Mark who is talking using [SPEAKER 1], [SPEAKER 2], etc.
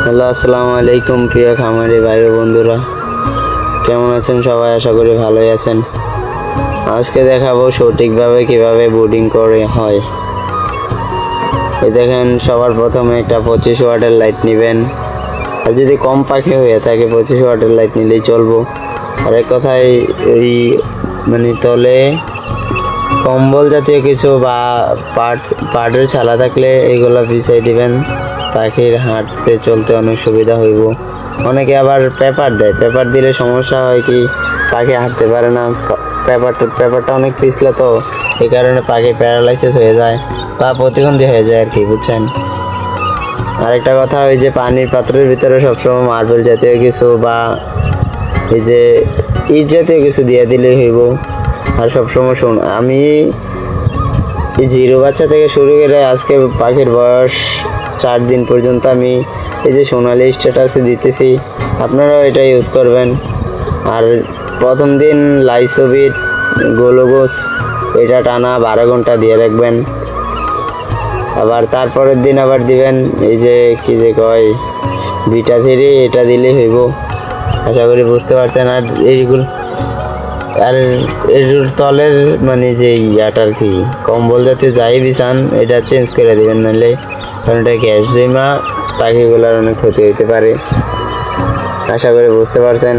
[SPEAKER 1] Hello, আসসালামু আলাইকুম প্রিয় খামারি ভাই ও বন্ধুরা, কেমন আছেন সবাই? আশা করি ভালোই আছেন। আজকে দেখাবো সঠিকভাবে কিভাবে ব্রুডিং করে হয়। এই দেখেন, সবার প্রথমে একটা 25 ওয়াটের লাইট নেবেন। আর যদি কম পাখি হয়ে থাকে 25 ওয়াটের লাইট নিলেই চলবো। আর এক কথায় এই তলে কম্বল জাতীয় কিছু বা পাটের ছালা থাকলে এগুলো বিছাই দিবেন, পাখির হাঁটতে চলতে অনেক সুবিধা হইব। অনেকে আবার পেপার দেয়, পেপার দিলে সমস্যা হয় কি, পাখি হাঁটতে পারে না। পেপারটা অনেক পিছলে, তো এই কারণে পাখি প্যারালাইসিস হয়ে যায় বা প্রতিবন্ধী হয়ে যায় আর কি, বুঝছেন। আরেকটা কথা, ওই যে পানির পাত্রের ভিতরে সবসময় মার্বেল জাতীয় কিছু বা এই যে ইট জাতীয় কিছু দিয়ে দিলেই হইব। আর সবসময় আমি এই জিরো বাচ্চা থেকে শুরু করে আজকে পাখির বয়স 4 দিন পর্যন্ত আমি এই যে সোনালি স্ট্যাটাসে দিতেছি, আপনারাও এটা ইউজ করবেন। আর প্রথম দিন লাইসোবিট গ্লুকোজ এটা টানা 12 ঘন্টা দিয়ে রাখবেন। আবার তারপরের দিন আবার দিবেন এই যে কি যে কয় Vita-3, এটা দিলেই হইব। আশা করি বুঝতে পারছেন। আর এইগুলো আর এর তলের যে ইয়াটার কি কম্বল জাতীয় যাই বিছান, এটা চেঞ্জ করে দেবেন, নাহলে কারণ এটা গ্যাস জমা পাখিগুলোর অনেক ক্ষতি হইতে পারে। আশা করি বুঝতে পারছেন।